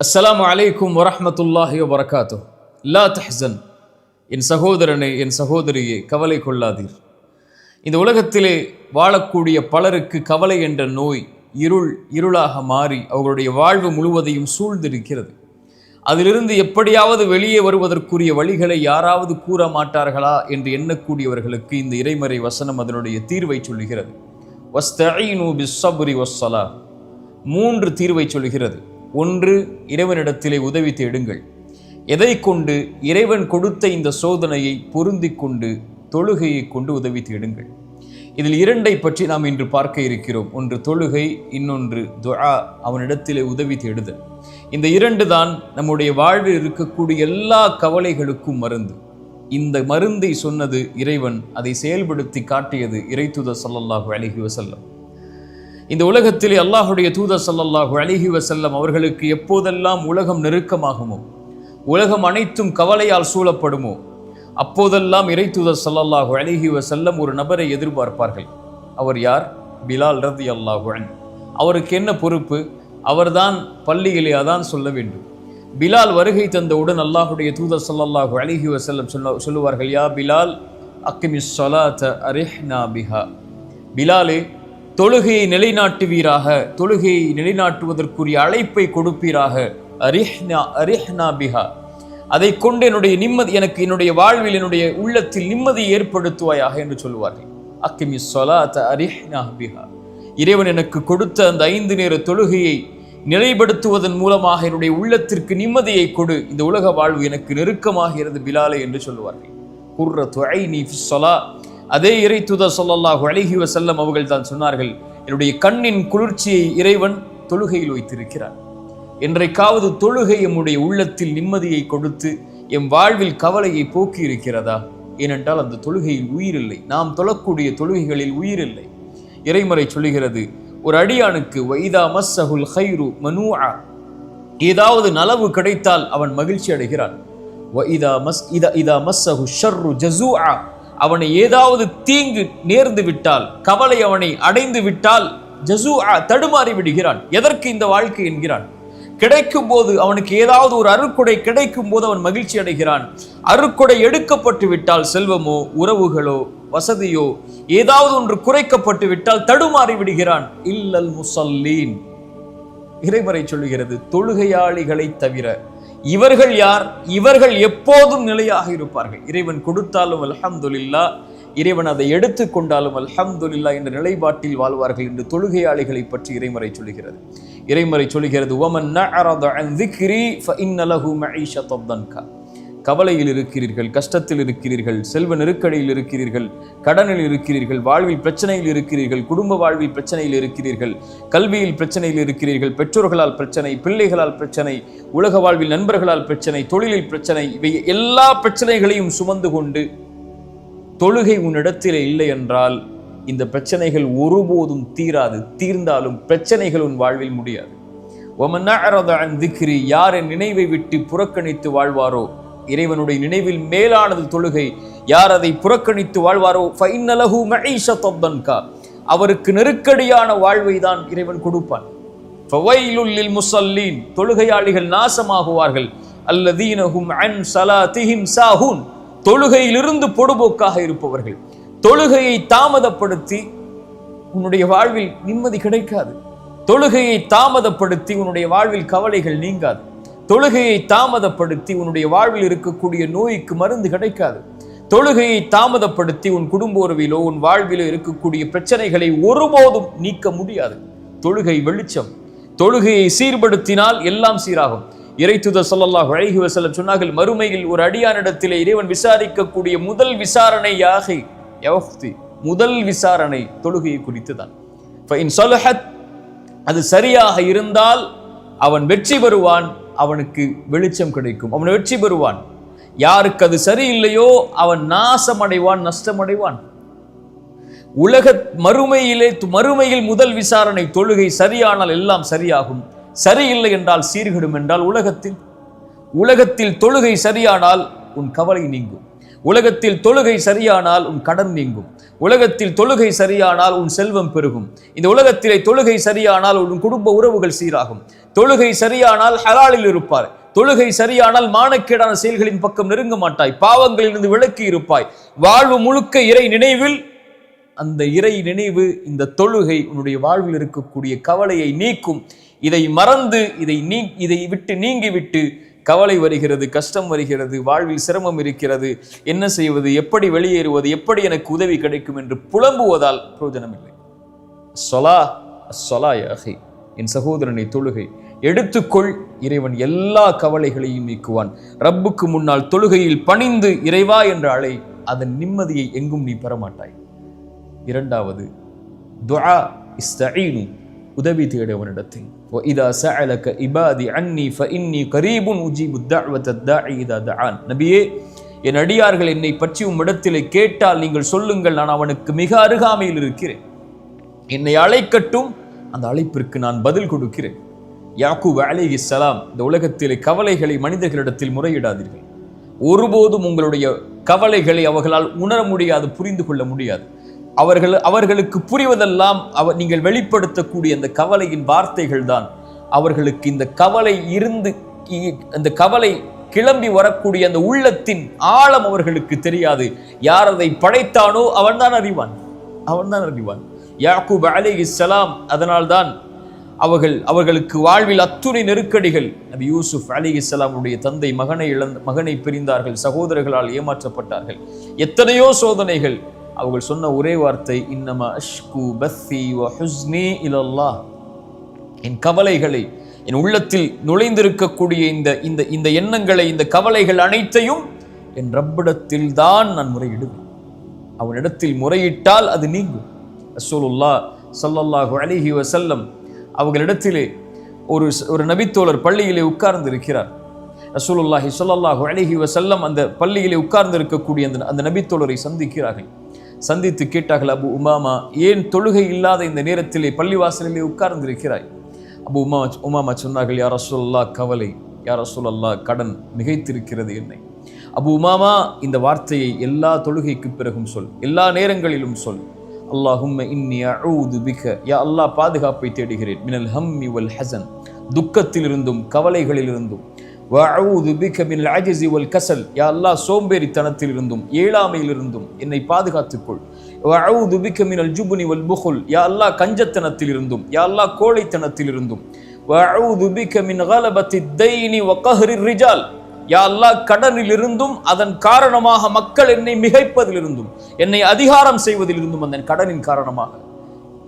அஸ்ஸலாமு அலைக்கும் வரஹ்மத்துல்லாஹி வபரகாத்துஹ். லா தஹ்சன், என் சகோதரனே, என் சகோதரியே, கவலை கொள்ளாதீர். இந்த உலகத்திலே வாழக்கூடிய பலருக்கு கவலை என்ற நோய் இருளாக மாறி அவர்களுடைய வாழ்வு முழுவதையும் சூழ்ந்திருக்கிறது. அதிலிருந்து எப்படியாவது வெளியே வருவதற்குரிய வழிகளை யாராவது கூற மாட்டார்களா என்று எண்ணக்கூடியவர்களுக்கு இந்த இறைமறை வசனம் அதனுடைய தீர்வை சொல்லுகிறது. வஸ்தஈனு பிஸ்ஸப்ரி வஸ்ஸலாஹ். 3 தீர்வை சொல்கிறது. 1, இறைவனிடத்திலே உதவி தேடுங்கள். எதை கொண்டு? இறைவன் கொடுத்த இந்த சோதனையை பொருந்தி கொண்டு தொழுகையை கொண்டு உதவி தேடுங்கள். இதில் 2ஐ பற்றி நாம் இன்று பார்க்க இருக்கிறோம். ஒன்று தொழுகை, இன்னொன்று துஆ, அவனிடத்திலே உதவி தேடுதல். இந்த 2 தான் நம்முடைய வாழ்வில் இருக்கக்கூடிய எல்லா கவலைகளுக்கும் மருந்து. இந்த மருந்தை சொன்னது இறைவன், அதை செயல்படுத்தி காட்டியது இறைத்தூதர் ஸல்லல்லாஹு அலைஹி வஸல்லம். இந்த உலகத்திலே அல்லாஹுடைய தூதர் ஸல்லல்லாஹு அலைஹி வஸல்லம் அவர்களுக்கு எப்போதெல்லாம் உலகம் நெருக்கமாகுமோ, உலகம் அனைத்தும் கவலையால் சூழப்படுமோ, அப்போதெல்லாம் இறைத்தூதர் ஸல்லல்லாஹு அலைஹி வஸல்லம் ஒரு நபரை எதிர்பார்ப்பார்கள். அவர் யார்? பிலால் ரலியல்லாஹு அன்ஹு. அவருக்கு என்ன பொறுப்பு? அவர்தான் பள்ளியிலே அதான் சொல்ல வேண்டும். பிலால் வருகை தந்தவுடன் அல்லாஹுடைய தூதர் ஸல்லல்லாஹு அலைஹி வஸல்லம் சொல்லுவார்கள், யா பிலால் அக்கிமிஸ் ஸலாத அரிஹ்னா பிஹா. பிலாலே, தொழுகையை நிலைநாட்டுவீராக, தொழுகையை நிலைநாட்டுவதற்குரிய அழைப்பை கொடுப்பீராக. அரிஹ்னா பிஹா, அதை கொண்டு என்னுடைய நிம்மதி, எனக்கு என்னுடைய வாழ்வில் என்னுடைய உள்ளத்தில் நிம்மதி ஏற்படுத்துவாயாக என்று சொல்லுவார்கள். அக்கிமிஸ் ஸலாத அரிஹ்னா பிஹா. இறைவன் எனக்கு கொடுத்த அந்த 5 நேர தொழுகையை நிலைப்படுத்துவதன் மூலமாக என்னுடைய உள்ளத்திற்கு நிம்மதியை கொடு, இந்த உலக வாழ்வு எனக்கு நெருக்கமாகிறது பிலாலே என்று சொல்லுவார்கள். குர்ரத்து ஐனி ஃபிஸ் ஸலாத். அதே இறைத்தூதர் ஸல்லல்லாஹு அலைஹி வஸல்லம் அவர்கள் தான் சொன்னார்கள், என்னுடைய கண்ணின் குளிர்ச்சியை இறைவன் தொழுகையில் வைத்திருக்கிறார். என்றைக்காவது தொழுகை எம்முடைய உள்ளத்தில் நிம்மதியை கொடுத்து எம் வாழ்வில் கவலையை போக்கி இருக்கிறதா? ஏனென்றால் அந்த தொழுகையில் உயிர் இல்லை. நாம் தொழக்கூடிய தொழுகைகளில் உயிர் இல்லை. இறைமறை சொல்லுகிறது, ஒரு அடியானுக்கு வைதா மஸ்ஸஹுல் கைரு மனூஆ, ஏதாவது நலவு கிடைத்தால் அவன் மகிழ்ச்சி அடைகிறான். இதா மஸ்ஸஹு ஷர்ரு ஜஸூஆ, அவனை ஏதாவது தீங்கு நேர்ந்து விட்டால், கவலை அவனை அடைந்து விட்டால், ஜஸூஆ, தடுமாறி விடுகிறான். எதற்கு இந்த வாழ்க்கை என்கிறான். கிடைக்கும் போது அவனுக்கு ஏதாவது ஒரு அருட்கொடை கிடைக்கும் போது அவன் மகிழ்ச்சி அடைகிறான். அருட்கொடை எடுக்கப்பட்டு விட்டால், செல்வமோ உறவுகளோ வசதியோ ஏதாவது ஒன்று குறைக்கப்பட்டு விட்டால் தடுமாறி விடுகிறான். இல்லல் முஸல்லீன். இறைமறை சொல்லுகிறது, தொழுகையாளிகளை தவிர. இவர்கள் யார்? இவர்கள் எப்போதும் நிலையாக இருப்பார்கள். இறைவன் கொடுத்தாலும் அல்ஹம்துலில்லாஹ், இறைவன் அதை எடுத்து கொண்டாலும் அல்ஹம்துலில்லாஹ் என்ற நிலைப்பாட்டில் வாழ்வார்கள் என்று தொழுகையாளிகளை பற்றி இறைமறை சொல்லுகிறது. இறைமறை சொல்லுகிறது, வமன் நஅரத அன் ذிக்ரி ஃபஇன்ன லஹு மஈஷத்தன் தன்கா. கவலையில் இருக்கிறீர்கள், கஷ்டத்தில் இருக்கிறீர்கள், செல்வ நெருக்கடியில் இருக்கிறீர்கள், கடனில் இருக்கிறீர்கள், வாழ்வில் பிரச்சனையில் இருக்கிறீர்கள், குடும்ப வாழ்வில் பிரச்சனையில் இருக்கிறீர்கள், கல்வியில் பிரச்சனையில் இருக்கிறீர்கள், பெற்றோர்களால் பிரச்சனை, பிள்ளைகளால் பிரச்சனை, உலக வாழ்வில் நண்பர்களால் பிரச்சனை, தொழிலில் பிரச்சனை, இவை எல்லா பிரச்சனைகளையும் சுமந்து கொண்டு தொழுகை உன்னிடத்திலே இல்லை என்றால் இந்த பிரச்சனைகள் ஒருபோதும் தீராது. தீர்ந்தாலும் பிரச்சனைகள் உன் வாழ்வில் முடியாது. வமன் நஅரத அன் ذிக்ரி, யார் என் நினைவை விட்டு புறக்கணித்து வாழ்வாரோ, இறைவனுடைய நினைவில் மேலானது தொழுகை, யார் அதை புறக்கணித்து வாழ்வாரோ ஃபஇன்ன லஹு மஈஷத்தன் தன்கா, அவருக்கு நெருக்கடியான வாழ்வை தான் இறைவன் கொடுப்பான். ஃபவைலுல் லில் முஸல்லீன், தொழுகையாளிகள் நாசமாகுவார்கள். அல்லதீன ஹும் அன் ஸலாத்திஹிம் சாஹூன், தொழுகையிலிருந்து பொடுபோக்காக இருப்பவர்கள். தொழுகையை தாமதப்படுத்தி உன்னுடைய வாழ்வில் நிம்மதி கிடைக்காது. தொழுகையை தாமதப்படுத்தி உன்னுடைய வாழ்வில் கவலைகள் நீங்காது. தொழுகையை தாமதப்படுத்தி உன்னுடைய வாழ்வில் இருக்கக்கூடிய நோய்க்கு மருந்து கிடைக்காது. தொழுகையை தாமதப்படுத்தி உன் குடும்ப உறவிலோ உன் வாழ்விலோ இருக்கக்கூடிய பிரச்சனைகளை ஒருபோதும் நீக்க முடியாது. தொழுகை வெளிச்சம். தொழுகையை சீர்படுத்தினால் எல்லாம் சீராகும். இறைத்தூதர் ஸல்லல்லாஹு அலைஹி வஸல்லம் சொன்னார்கள், மறுமையில் ஒரு அடியானிடத்திலே இறைவன் விசாரிக்கக்கூடிய முதல் விசாரணை முதல் விசாரணை தொழுகையை குறித்து தான். ஃபஇன் ஸலஹத், அது சரியாக இருந்தால் அவன் வெற்றி பெறுவான், அவனுக்கு வெளிச்சம் கிடைக்கும், அவன் வெற்றி பெறுவான். யாருக்கு அது சரியில்லையோ அவன் நாசமடைவான், நஷ்டமடைவான். மறுமையில் முதல் விசாரணை தொழுகை சரியானால் எல்லாம் சரியாகும், சரியில்லை என்றால் சீர்கெடும். என்றால் உலகத்தில் தொழுகை சரியானால் உன் கவலை நீங்கும். உலகத்தில் தொழுகை சரியானால் உன் கடன் நீங்கும். உலகத்தில் தொழுகை சரியானால் உன் செல்வம் பெருகும். இந்த உலகத்திலே தொழுகை சரியானால் உன் குடும்ப உறவுகள் சீராகும். தொழுகை சரியானால் ஹலாலில் இருப்பார். தொழுகை சரியானால் மானக்கேடான செயல்களின் பக்கம் நெருங்க மாட்டாய். பாவங்களிலிருந்து விலக்கி இருப்பாய். வாழ்வு முழுக்க இறை நினைவில். அந்த இறை நினைவு, இந்த தொழுகை உன்னுடைய வாழ்வில் இருக்கக்கூடிய கவலையை நீக்கும். இதை மறந்து இதை விட்டு நீங்கிவிட்டு கவலை வருகிறது, கஷ்டம் வருகிறது, வாழ்வில் சிரமம் இருக்கிறது, என்ன செய்வது, எப்படி வெளியேறுவது, எப்படி எனக்கு உதவி கிடைக்கும் என்று புலம்புவதால் பிரயோஜனம் இல்லை. என் சகோதரனை, தொழுகை எடுத்துக்கொள். இறைவன் எல்லா கவலைகளையும் நீக்குவான். ரப்புக்கு முன்னால் தொழுகையில் பணிந்து இறைவா என்ற அழை, அதன் நிம்மதியை எங்கும் நீ பெறமாட்டாய். இரண்டாவது, துஆ இஸ்தஈனு, உதவி தேடவனிடத்தில். وَإِذَا سَأَلَكَ عِبَادِي عَنِّي فَإِنِّي قَرِيبٌ أُجِيبُ الدَّعْوَةَ الدَّاعِيَ إِذَا دَعَانِ. நபியே, என் அடியார்கள் என்னை பற்றி உம்மிடத்திலே கேட்டால் நீங்கள் சொல்லுங்கள், நான் அவனுக்கு மிக அருகாமையில் இருக்கிறேன். என்னை அழைக்கட்டும், அந்த அழைப்பிற்கு நான் பதில் கொடுக்கிறேன். யாக்கூப் அலைஹிஸ்ஸலாம், இந்த உலகத்திலே கவலைகளை மனிதர்களிடத்தில் முறையிடாதீர்கள். ஒருபோதும் உங்களுடைய கவலைகளை அவர்களால் உணர முடியாது, புரிந்து கொள்ள முடியாது. அவர்களுக்கு புரிவதெல்லாம் நீங்கள் வெளிப்படுத்தக்கூடிய அந்த கவலையின் வார்த்தைகள் தான். அவர்களுக்கு இந்த கவலை இருந்து, அந்த கவலை கிளம்பி வரக்கூடிய அந்த உள்ளத்தின் ஆழம் அவர்களுக்கு தெரியாது. யார் அதை படைத்தானோ அவன்தான் அறிவான். யாக்கூப் அலைஹிஸ்ஸலாம், அதனால்தான் அவர்களுக்கு வாழ்வில் அத்துணை நெருக்கடிகள். நபி யூசுப் அலைஹிஸ்ஸலாமுடைய தந்தை மகனை பிரிந்தார்கள், சகோதரர்களால் ஏமாற்றப்பட்டார்கள், எத்தனையோ சோதனைகள். அவர்கள் சொன்ன ஒரே வார்த்தை, இன்னமா அஷ்கு பத்தி வ ஹுஸ்னி இலல்லாஹ். என் கவலைகளை, என் உள்ளத்தில் நுழைந்திருக்கக்கூடிய இந்த எண்ணங்களை, இந்த கவலைகள் அனைத்தையும் என் ரப்பிடத்தில் தான் நான் முறையிடுவேன். அவனிடத்தில் முறையிட்டால் அது நீங்கும். ரசூலுல்லாஹ் ஸல்லல்லாஹு அலைஹி வஸல்லம் அவர்களிடத்திலே ஒரு நபித்தோழர் பள்ளியிலே உட்கார்ந்து இருக்கிறார். ரசூலுல்லாஹி ஸல்லல்லாஹு அலைஹி வஸல்லம் அந்த பள்ளியிலே உட்கார்ந்து இருக்கக்கூடிய அந்த நபித்தோழரை சந்தித்து கேட்டார்கள், அபு உமாமா, ஏன் தொழுகை இல்லாத இந்த நேரத்திலே பள்ளிவாசலிலே உட்கார்ந்து இருக்கிறாய்? அபு உமாமா சொன்னார்கள், யா ரசூலல்லாஹ், கவலை, யா ரசூலல்லாஹ், கடன் மிகைத்திருக்கிறது என்னை. அபு உமாமா, இந்த வார்த்தையை எல்லா தொழுகைக்கு பிறகும் சொல், எல்லா நேரங்களிலும் சொல். அல்லாஹும்ம இன்னி அஊது பிக, யா அல்லாஹ், பாதுகாப்பை தேடுகிறேன். மினல் ஹம்மி வல் ஹஸன், துக்கத்திலிருந்தும் கவலைகளிலிருந்தும். வஅஊது பிக மினல் அஜ்ஸி வல் கஸல், யா அல்லாஹ், சோம்பேறித்தனத்திலிருந்தும் ஏழாமையிலிருந்தும் என்னை பாதுகாத்துக்கொள். வஅஊது பிக மினல் ஜுப்னி வல் புகுல், யா அல்லாஹ், கஞ்சத்தனத்திலிருந்தும், யா அல்லாஹ், கோழைத்தனத்திலிருந்தும். வஅஊது பிக மின் கலபத்தி தைனி வ கஹ்ரிர் ரிஜால், யா அல்லாஹ், கடனிலிருந்தும் அதன் காரணமாக மக்கள் என்னை மிகைப்பதிலிருந்தும், என்னை அதிகாரம் செய்வதிலிருந்தும், அந்த கடனின் காரணமாக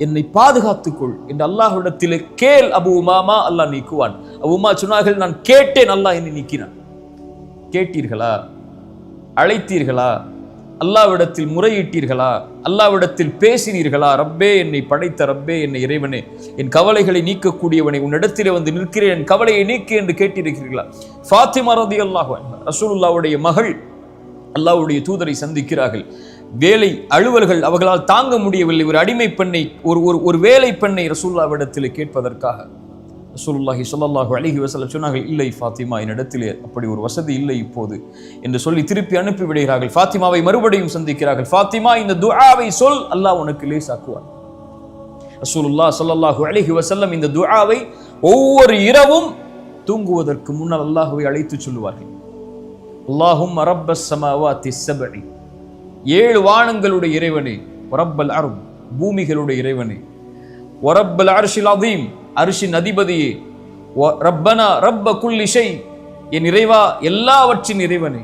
என்னை பாதுகாத்துக்கொள் என்று அல்லாஹ்விடத்திலே கேள் அபு உமாமா, அல்லாஹ் நீக்குவான். அபு உமா சொன்னார்கள், நான் கேட்டேன், அல்லாஹ் என்னை நீக்கினான். கேட்டீர்களா? அழைத்தீர்களா? அல்லாஹ்விடத்தில் முறையிட்டீர்களா? அல்லாஹ்விடத்தில் பேசினீர்களா? ரப்பே, என்னை படைத்த ரப்பே, என்னை இறைவனே, என் கவலைகளை நீக்கக்கூடியவனை, உன்னிடத்திலே வந்து நிற்கிறேன், என் கவலையை நீக்கு என்று கேட்டிருக்கிறீர்களா? ஃபாத்திமா ரலியல்லாஹு அன்ஹா, ரசூலுல்லாஹ்வுடைய மகள், அல்லாஹ்வுடைய தூதரை சந்திக்கிறார்கள். வேலை அலுவல்கள் அவர்களால் தாங்க முடியவில்லை. ஒரு அடிமை பெண்ணை, ஒரு வேலை பெண்ணை ரசூலுல்லாஹ்விடத்திலே கேட்பதற்காக ரசூலுல்லாஹி ஸல்லல்லாஹு அலைஹி வஸல்லம் சொன்னார்கள், இல்லை ஃபாத்திமா, என்னிடத்திலே அப்படி ஒரு வசதி இல்லை இப்போது என்று சொல்லி திருப்பி அனுப்பி விடுகிறார்கள். ஃபாத்திமாவை மறுபடியும் சந்திக்கிறார்கள். ஃபாத்திமா, இந்த துஆவை சொல், அல்லாஹ் உனக்கு லேசாக்குவான். ரசூலுல்லாஹ் ஸல்லல்லாஹு அலைஹி வஸல்லம் இந்த துஆவை ஒவ்வொரு இரவும் தூங்குவதற்கு முன்னால் அல்லாஹ்வை அழைத்து சொல்லுவார்கள். அல்லாஹும்ம ரப்பஸ் ஸமாவாத்தி ஸப்இ, 7 வானங்களுடைய இறைவனே, ரப்பல் அர்த், பூமிகளுடைய இறைவனே, ரப்பல் அர்ஷில் அதீம், அர்ஷின் அதிபதியே, ரப்பனா ரப்ப குல்லி ஷை, என் இறைவா, எல்லாவற்றின் இறைவனே.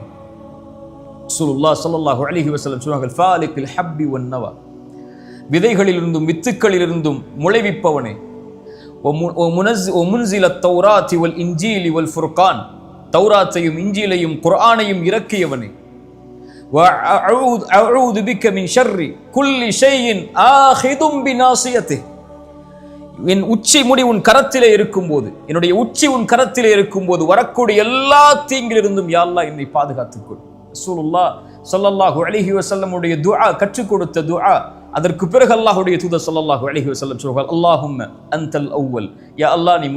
ரசூலுல்லாஹ் ஸல்லல்லாஹு அலைஹி வஸல்லம் சொன்னார்கள், ஃபாலிகில் ஹப்பி வன் நவா, விதைகளிலிருந்தும் வித்துக்களிலிருந்தும் முளைவிப்பவனே, வ முன்ஸிலத் தௌராத்தி வல் இன்ஜீலி வல் ஃபுர்கான், தௌராத்தையும் இன்ஜீலையும் குர்ஆனையும் இறக்கியவனே, வஅஊது பிக மின் ஷர்ரி குல்லி ஷைஇன் ஆஹிதும் பிநாசியத்திஹ், என் உச்சி முடி உன் கரத்திலே இருக்கும்போது, என்னுடைய உச்சி உன் கரத்திலே இருக்கும்போது வரக்கூடிய எல்லா தீங்கிலிருந்தும் யா அல்லாஹ் என்னை பாதுகாத்துக்கொள். ரசூலுல்லாஹ் ஸல்லல்லாஹு அலைஹி வஸல்லம் உடைய துஆ, கற்றுக் கொடுத்த துஆ, அதற்கு பிறகு அல்லாஹ்வுடைய தூதர் ஸல்லல்லாஹு அலைஹி வஸல்லம் சொல்வார்கள், அல்லாஹும்ம அன்தல் அவ்வல், யா அல்லாஹ் நீ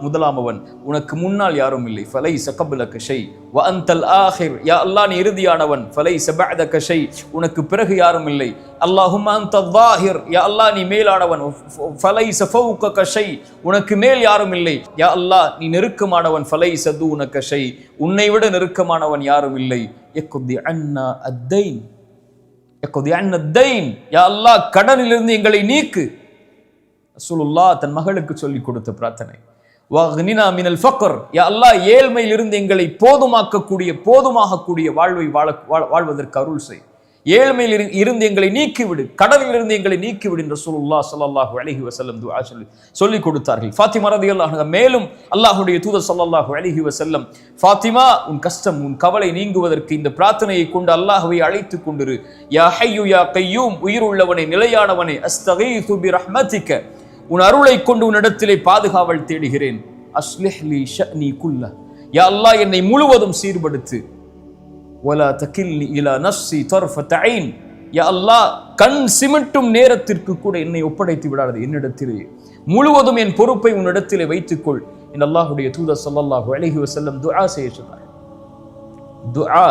முதலாமவன், உனக்கு முன்னால் யாரும் இல்லை, ஃபலைஸ கப்லக ஷை, வ அன்தல் ஆஹிர், யா அல்லாஹ் நீ இறுதியானவன், ஃபலைஸ பஅதக ஷை, உனக்கு பிறகு யாரும் இல்லை, அல்லாஹும்ம அன்தல் ஸாஹிர், யா அல்லாஹ் நீ மேலானவன், ஃபலைஸ ஃபௌகக ஷை, உனக்கு மேல் யாரும் இல்லை, யா அல்லாஹ் நீ நெருக்கமானவன், ஃபலைஸ தூனக ஷை, உன்னை விட நெருக்கமானவன் யாரும் இல்லை, யக்தி அன்னா அத்தைன், யா அல்லாஹ் கடனிலிருந்து எங்களை நீக்கு. ரசூலுல்லாஹ் தன் மகளுக்கு சொல்லிக் கொடுத்த பிரார்த்தனை. வக்னினா மினல் ஃபக்ர், யா அல்லாஹ் ஏழ்மையிலிருந்து எங்களை போதுமாகக்கூடிய வாழ்வை வாழ்வதற்கு அருள் செய். ஏழ்மையில் இருந்து எங்களை நீக்கிவிடு, கடனிலிருந்து எங்களை நீக்கிவிடு என்று ரசூலுல்லாஹ் ஸல்லல்லாஹு அலைஹி வஸல்லம் துஆ சொல்லி கொடுத்தார்கள். ஃபாத்திமா ரலியல்லாஹு அன்ஹா மேலும் அல்லாஹ்வுடைய தூதர் ஸல்லல்லாஹு அலைஹி வஸல்லம், ஃபாத்திமா உன் கஷ்டம் உன் கவலை நீங்குவதற்கு இந்த பிரார்த்தனையை கொண்டு அல்லாஹ்வை அழைத்து கொண்டிரு. யா ஹய்யு யா கய்யூம், உயிருள்ளவனே நிலையானவனே, அஸ்தகீது பிரஹ்மதிக, உன் அருளை கொண்டு உன்னிடத்திலே பாதுகாவல் தேடுகிறேன். அஸ்லிஹ் லி ஷஅனி குல்ல, யா அல்லாஹ் என்னை முழுவதும் சீர்படுத்து. வலா தகில்னி இலா நஃப்ஸி தர்ஃபத ஐன், யா அல்லாஹ் கண் சிமிட்டும் நேரத்திற்கு கூட என்னை ஒப்படைத்து விடாதே, என்னிடத்திலே முழுவதும் என் பொறுப்பை உன்னிடத்திலே வைத்துக்கொள் என்று அல்லாஹ்வுடைய தூதர் ஸல்லல்லாஹு அலைஹி வஸல்லம் துஆ செய்ய சொன்னார். துஆ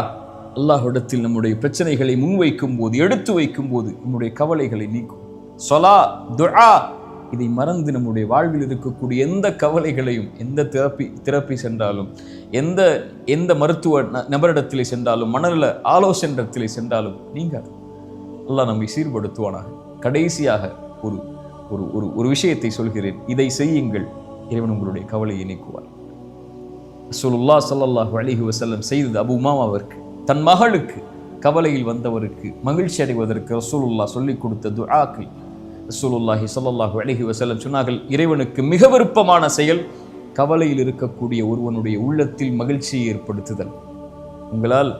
அல்லாஹ்விடத்தில் நம்முடைய பிரச்சனைகளை முன்வைக்கும் போது, எடுத்து வைக்கும் போது நம்முடைய கவலைகளை நீக்கும். ஸலா, துஆ, இதை மறந்து நம்முடைய வாழ்வில் இருக்கக்கூடிய எந்த கவலைகளையும், எந்த தெரப்பி சென்றாலும், எந்த மருத்துவ நபரிடத்திலே சென்றாலும், மனநல ஆலோசனையிடத்திலே சென்றாலும் நீங்காது. அல்லாஹ் நம்மை சீர்படுத்துவானாக. கடைசியாக ஒரு விஷயத்தை சொல்கிறேன், இதை செய்யுங்கள், இறைவன் உங்களுடைய கவலையை நீக்குவார். ரசூலுல்லாஹ் ஸல்லல்லாஹு அலைஹி வஸல்லம் செய்தது அபூ உமாமாவிற்கு, தன் மகளுக்கு கவலையில் வந்தவருக்கு மகிழ்ச்சி அடைவதற்கு ரசூலுல்லாஹ் சொல்லிக் கொடுத்த துஆக்கள். ரசூலுல்லாஹி ஸல்லல்லாஹு அலைஹி வஸல்லம் சொன்னார்கள், இறைவனுக்கு மிக விருப்பமான செயல் கவலையில் இருக்கக்கூடிய ஒருவனுடைய உள்ளத்தில் மகிழ்ச்சியை ஏற்படுத்துதல். உங்களால்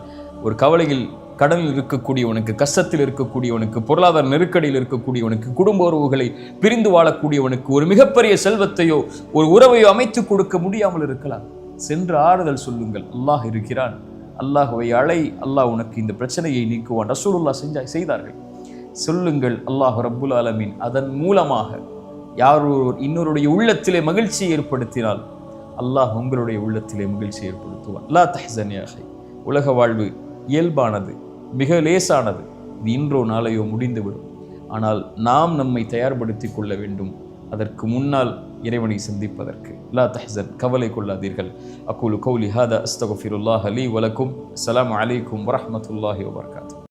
ஒரு கவலையில், கடனில் இருக்கக்கூடியவனுக்கு, கஷ்டத்தில் இருக்கக்கூடியவனுக்கு, பொருளாதார நெருக்கடியில் இருக்கக்கூடியவனுக்கு, குடும்ப உறவுகளை பிரிந்து வாழக்கூடியவனுக்கு ஒரு மிகப்பெரிய செல்வத்தையோ ஒரு உறவையோ அமைத்து கொடுக்க முடியாமல் இருக்கலாம். சென்று ஆறுதல் சொல்லுங்கள், அல்லாஹ் இருக்கிறான், அல்லாஹ்வை அழை, அல்லாஹ் உனக்கு இந்த பிரச்சனையை நீக்குவான். ரசூலுல்லாஹ் செய்தார்கள். சொல்லுங்கள், அல்லாஹ் ரப்புல் ஆலமீன் அதன் மூலமாக இன்னொருடைய உள்ளத்திலே மகிழ்ச்சியை ஏற்படுத்தினால் அல்லாஹ் உங்களுடைய உள்ளத்திலே மகிழ்ச்சியை ஏற்படுத்துவான். லா தஹ்சன் யா அஹி, உலக வாழ்வு இயல்பானது, மிக லேசானது. இது இன்றோ நாளையோ முடிந்துவிடும். ஆனால் நாம் நம்மை தயார்படுத்திக் கொள்ள வேண்டும் அதற்கு முன்னால் இறைவனை சந்திப்பதற்கு. லா தஹ்சன், கவலை கொள்ளாதீர்கள். அகூலு கௌலி ஹாதா அஸ்தக்ஃபிருல்லாஹ லீ வலக்கும். அஸ்ஸலாமு அலைக்கும் வரஹ்மத்துல்லாஹி வபரகாத்துஹு.